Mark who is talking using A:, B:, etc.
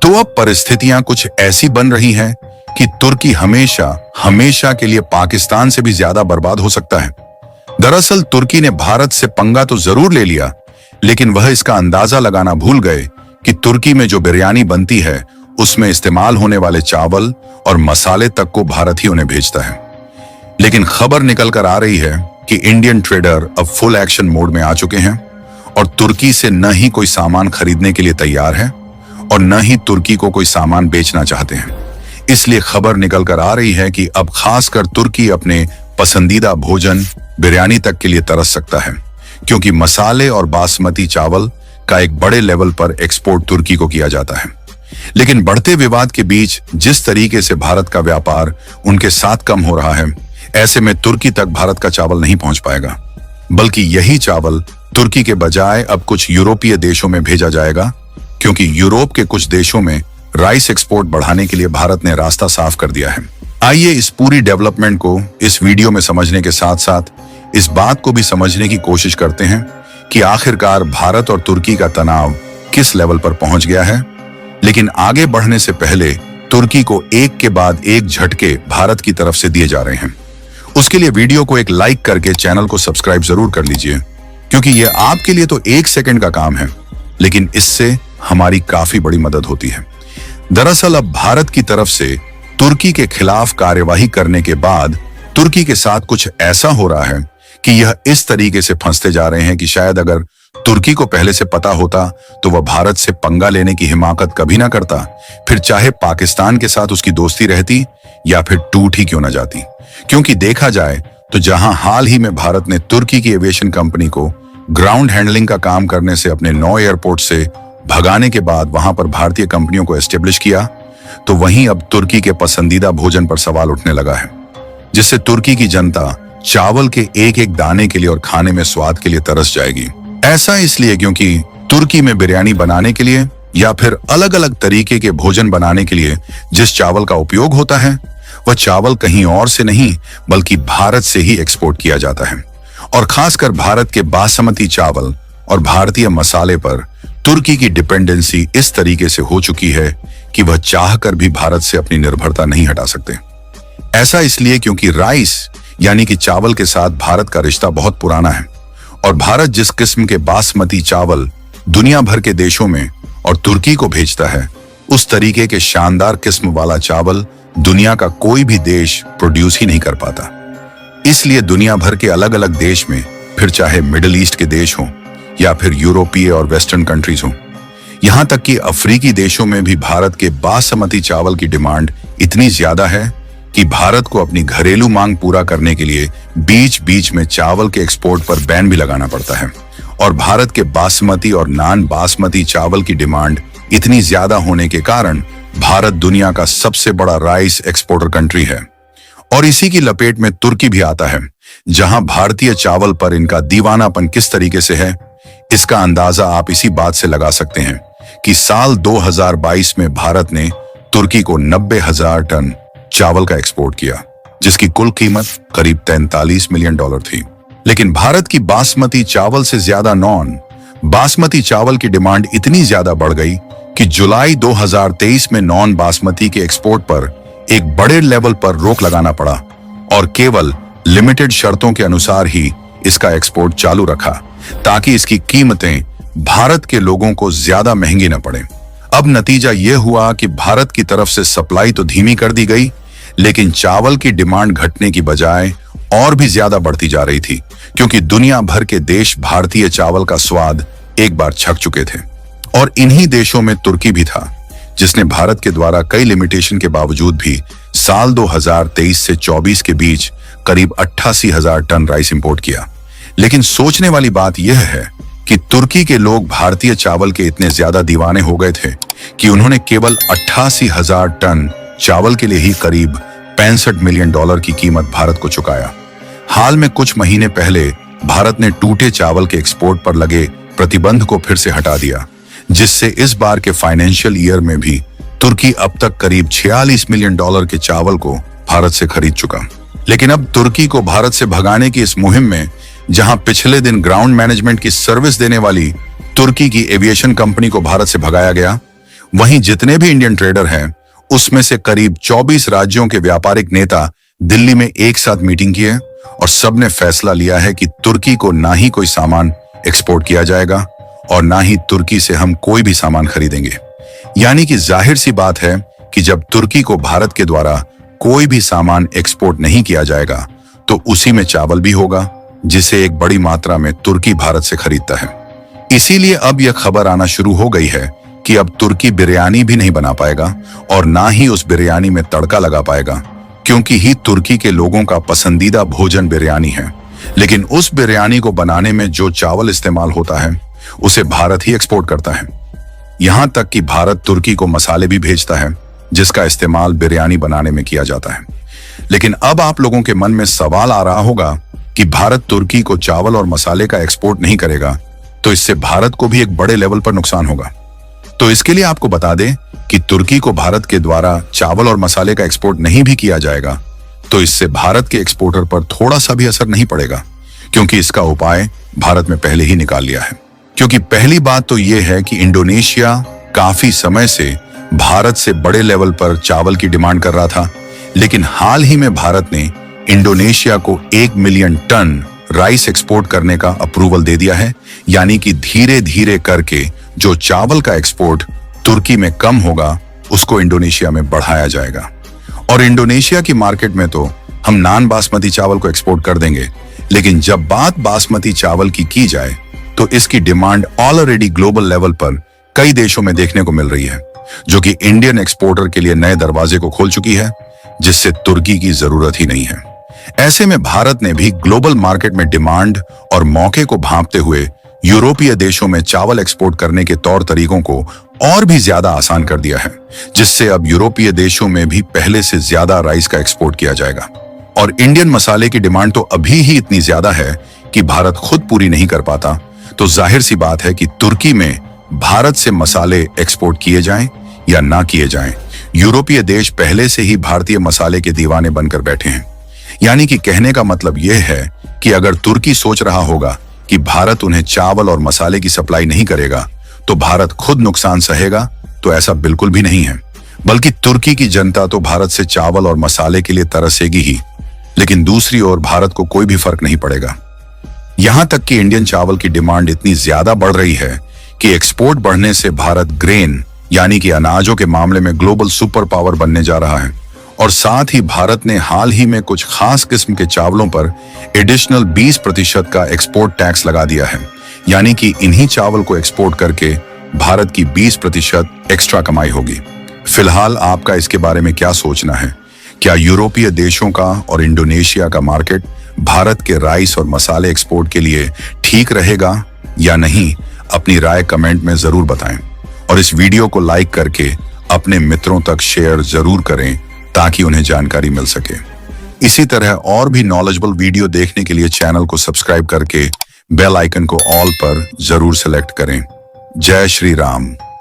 A: तो अब परिस्थितियां कुछ ऐसी बन रही हैं कि तुर्की हमेशा हमेशा के लिए पाकिस्तान से भी ज्यादा बर्बाद हो सकता है। दरअसल तुर्की ने भारत से पंगा तो जरूर ले लिया, लेकिन वह इसका अंदाजा लगाना भूल गए कि तुर्की में जो बिरयानी बनती है उसमें इस्तेमाल होने वाले चावल और मसाले तक को भारत ही उन्हें भेजता है। लेकिन खबर निकल कर आ रही है कि इंडियन ट्रेडर अब फुल एक्शन मोड में आ चुके हैं और तुर्की से न ही कोई सामान खरीदने के लिए तैयार है और न ही तुर्की को कोई सामान बेचना चाहते हैं। इसलिए खबर निकल कर आ रही है कि अब खासकर तुर्की अपने पसंदीदा भोजन बिरयानी तक के लिए तरस सकता है, क्योंकि मसाले और बासमती चावल का एक बड़े लेवल पर एक्सपोर्ट तुर्की को किया जाता है। लेकिन बढ़ते विवाद के बीच जिस तरीके से भारत का व्यापार उनके साथ कम हो रहा है, ऐसे में तुर्की तक भारत का चावल नहीं पहुंच पाएगा, बल्कि यही चावल तुर्की के बजाय अब कुछ यूरोपीय देशों में भेजा जाएगा, क्योंकि यूरोप के कुछ देशों में राइस एक्सपोर्ट बढ़ाने के लिए भारत ने रास्ता साफ कर दिया है। आइए इस पूरी डेवलपमेंट को इस वीडियो में समझने के साथ साथ इस बात को भी समझने की कोशिश करते हैं कि आखिरकार भारत और तुर्की का तनाव किस लेवल पर पहुंच गया है। लेकिन आगे बढ़ने से पहले तुर्की को एक के बाद एक झटके भारत की तरफ से दिए जा रहे हैं। उसके लिए वीडियो को एक लाइक करके चैनल को सब्सक्राइब जरूर कर लीजिए, क्योंकि यह आपके लिए तो 1 सेकंड का काम है, लेकिन इससे हमारी काफी बड़ी मदद होती है। दरअसल अब भारत की तरफ से तुर्की के खिलाफ कार्यवाही करने के बाद तुर्की के साथ कुछ ऐसा हो रहा है कि यह इस तरीके से फंसते जा रहे हैं कि शायद अगर तुर्की को पहले से पता होता तो वह भारत से पंगा लेने की हिमाकत कभी ना करता, फिर चाहे पाकिस्तान के साथ उसकी दोस्ती रहती या फिर टूट ही क्यों ना जाती। क्योंकि देखा जाए तो जहां हाल ही में भारत ने तुर्की की एविएशन कंपनी को ग्राउंड हैंडलिंग का काम करने से अपने 9 एयरपोर्ट से भगाने के बाद वहां पर भारतीय कंपनियों को एस्टेब्लिश किया, तो वहीं अब तुर्की के पसंदीदा भोजन पर सवाल उठने लगा है, जिससे तुर्की की जनता चावल के एक एक दाने के लिए और खाने में स्वाद के लिए तरस जाएगी। ऐसा इसलिए क्योंकि तुर्की में बिरयानी बनाने के लिए या फिर अलग अलग तरीके के भोजन बनाने के लिए जिस चावल का उपयोग होता है, वह चावल कहीं और से नहीं बल्कि भारत से ही एक्सपोर्ट किया जाता है। और खासकर भारत के बासमती चावल और भारतीय मसाले पर तुर्की की डिपेंडेंसी इस तरीके से हो चुकी है कि वह चाहकर भी भारत से अपनी निर्भरता नहीं हटा सकते। ऐसा इसलिए क्योंकि राइस यानी कि चावल के साथ भारत का रिश्ता बहुत पुराना है और भारत जिस किस्म के बासमती चावल दुनिया भर के देशों में और तुर्की को भेजता है, उस तरीके के शानदार किस्म वाला चावल दुनिया का कोई भी देश प्रोड्यूस ही नहीं कर पाता। इसलिए दुनिया भर के अलग अलग देश में, फिर चाहे मिडिल ईस्ट के देश हों या फिर यूरोपीय और वेस्टर्न कंट्रीज हों, यहां तक कि अफ्रीकी देशों में भी भारत के बासमती चावल की डिमांड इतनी ज्यादा है कि भारत को अपनी घरेलू मांग पूरा करने के लिए बीच बीच में चावल के एक्सपोर्ट पर बैन भी लगाना पड़ता है। और भारत के बासमती और नान बासमती चावल की डिमांड इतनी ज्यादा होने के कारण भारत दुनिया का सबसे बड़ा राइस एक्सपोर्टर कंट्री है। और इसी की लपेट में तुर्की भी आता है, जहां भारतीय चावल पर इनका दीवानापन किस तरीके से है, इसका अंदाजा आप इसी बात से लगा सकते हैं कि साल 2022 में भारत ने तुर्की को 90,000 टन चावल का एक्सपोर्ट किया, जिसकी कुल कीमत करीब $43 मिलियन थी। लेकिन भारत की बासमती चावल से ज्यादा नॉन बासमती चावल की डिमांड इतनी ज्यादा बढ़ गई कि जुलाई 2023 में नॉन बासमती के एक्सपोर्ट पर एक बड़े लेवल पर रोक लगाना पड़ा और केवल लिमिटेड शर्तों के अनुसार ही इसका एक्सपोर्ट चालू रखा, ताकि इसकी कीमतें भारत के लोगों को ज्यादा महंगी न पड़े। अब नतीजा यह हुआ कि भारत की तरफ से सप्लाई तो धीमी कर दी गई, लेकिन चावल की डिमांड घटने की बजाय और भी ज्यादा बढ़ती जा रही थी, क्योंकि दुनिया भर के देश भारतीय चावल का स्वाद एक बार छक चुके थे। और इन्हीं देशों में तुर्की भी था, जिसने भारत के द्वारा कई लिमिटेशन के बावजूद भी साल 2023 से 24 के बीच करीब 88,000 टन राइस इंपोर्ट किया। लेकिन सोचने वाली बात यह है कि तुर्की के लोग भारतीय चावल के इतने ज्यादा दीवाने हो गए थे कि उन्होंने केवल 88,000 टन चावल के लिए ही करीब $65 मिलियन की कीमत भारत को चुकाया। हाल में कुछ महीने पहले भारत ने टूटे चावल के एक्सपोर्ट पर लगे प्रतिबंध को फिर से हटा दिया, जिससे इस बार के फाइनेंशियल ईयर में भी तुर्की अब तक करीब $46 मिलियन के चावल को भारत से खरीद चुका। लेकिन अब तुर्की को भारत से भगाने की इस मुहिम में, जहां पिछले दिन ग्राउंड मैनेजमेंट की सर्विस देने वाली तुर्की की एविएशन कंपनी को भारत से भगाया गया, वहीं जितने भी इंडियन ट्रेडर हैं, उसमें से करीब 24 राज्यों के व्यापारिक नेता दिल्ली में एक साथ मीटिंग की है और सबने फैसला लिया है कि तुर्की को ना ही कोई सामान एक्सपोर्ट किया जाएगा और ना ही तुर्की से हम कोई भी सामान खरीदेंगे। यानी कि जाहिर सी बात है कि जब तुर्की को भारत के द्वारा कोई भी सामान एक्सपोर्ट नहीं किया जाएगा तो उसी में चावल भी होगा, जिसे एक बड़ी मात्रा में तुर्की भारत से खरीदता है। इसीलिए अब यह खबर आना शुरू हो गई है कि अब तुर्की बिरयानी भी नहीं बना पाएगा और ना ही उस बिरयानी में तड़का लगा पाएगा, क्योंकि ही तुर्की के लोगों का पसंदीदा भोजन बिरयानी है। लेकिन उस बिरयानी को बनाने में जो चावल इस्तेमाल होता है उसे भारत ही एक्सपोर्ट करता है। यहां तक कि भारत तुर्की को मसाले भी भेजता है जिसका इस्तेमाल बिरयानी बनाने में किया जाता है। लेकिन अब आप लोगों के मन में सवाल आ रहा होगा कि भारत तुर्की को चावल और मसाले का एक्सपोर्ट नहीं करेगा तो इससे भारत को भी एक बड़े लेवल पर नुकसान होगा। तो इसके लिए आपको बता दें कि तुर्की को भारत के द्वारा चावल और मसाले का एक्सपोर्ट नहीं भी किया जाएगा तो इससे भारत के एक्सपोर्टर पर थोड़ा सा भी असर नहीं पड़ेगा, क्योंकि इसका उपाय भारत में पहले ही निकाल लिया है। क्योंकि पहली बात तो यह है कि इंडोनेशिया काफी समय से भारत से बड़े लेवल पर चावल की डिमांड कर रहा था, लेकिन हाल ही में भारत ने इंडोनेशिया को 1 मिलियन टन राइस एक्सपोर्ट करने का अप्रूवल दे दिया है। यानी कि धीरे धीरे करके जो चावल का एक्सपोर्ट तुर्की में कम होगा उसको इंडोनेशिया में बढ़ाया जाएगा। और इंडोनेशिया की मार्केट में तो हम नॉन बासमती चावल को एक्सपोर्ट कर देंगे, लेकिन जब बात बासमती चावल की जाए तो इसकी डिमांड ऑलरेडी ग्लोबल लेवल पर कई देशों में देखने को मिल रही है, जो कि इंडियन एक्सपोर्टर के लिए नए दरवाजे को खोल चुकी है, जिससे तुर्की की जरूरत ही नहीं है। ऐसे में भारत ने भी ग्लोबल मार्केट में डिमांड और मौके को भांपते हुए यूरोपीय देशों में चावल एक्सपोर्ट करने के तौर तरीकों को और भी ज्यादा आसान कर दिया है, जिससे अब यूरोपीय देशों में भी पहले से ज्यादा राइस का एक्सपोर्ट किया जाएगा। और इंडियन मसाले की डिमांड तो अभी ही इतनी ज्यादा है कि भारत खुद पूरी नहीं कर पाता, तो जाहिर सी बात है कि तुर्की में भारत से मसाले एक्सपोर्ट किए जाएं या ना किए जाएं, यूरोपीय देश पहले से ही भारतीय मसाले के दीवाने बनकर बैठे हैं। यानी कि कहने का मतलब यह है कि अगर तुर्की सोच रहा होगा कि भारत उन्हें चावल और मसाले की सप्लाई नहीं करेगा तो भारत खुद नुकसान सहेगा, तो ऐसा बिल्कुल भी नहीं है। बल्कि तुर्की की जनता तो भारत से चावल और मसाले के लिए तरसेगी ही, लेकिन दूसरी ओर भारत को कोई भी फर्क नहीं पड़ेगा। यहां तक कि इंडियन चावल की डिमांड इतनी ज्यादा बढ़ रही है कि एक्सपोर्ट बढ़ने से भारत ग्रेन यानी कि अनाजों के मामले में ग्लोबल सुपर पावर बनने जा रहा है। और साथ ही भारत ने हाल ही में कुछ खास किस्म के चावलों पर एडिशनल 20% का एक्सपोर्ट टैक्स लगा दिया है। यानी कि इन्हीं चावल को एक्सपोर्ट करके भारत की 20% एक्स्ट्रा कमाई होगी। फिलहाल आपका इसके बारे में क्या सोचना है? क्या यूरोपीय देशों का और इंडोनेशिया का मार्केट भारत के राइस और मसाले एक्सपोर्ट के लिए ठीक रहेगा या नहीं? अपनी राय कमेंट में जरूर बताएं और इस वीडियो को लाइक करके अपने मित्रों तक शेयर जरूर करें ताकि उन्हें जानकारी मिल सके। इसी तरह और भी नॉलेजेबल वीडियो देखने के लिए चैनल को सब्सक्राइब करके बेल आइकन को ऑल पर जरूर सेलेक्ट करें। जय श्री राम।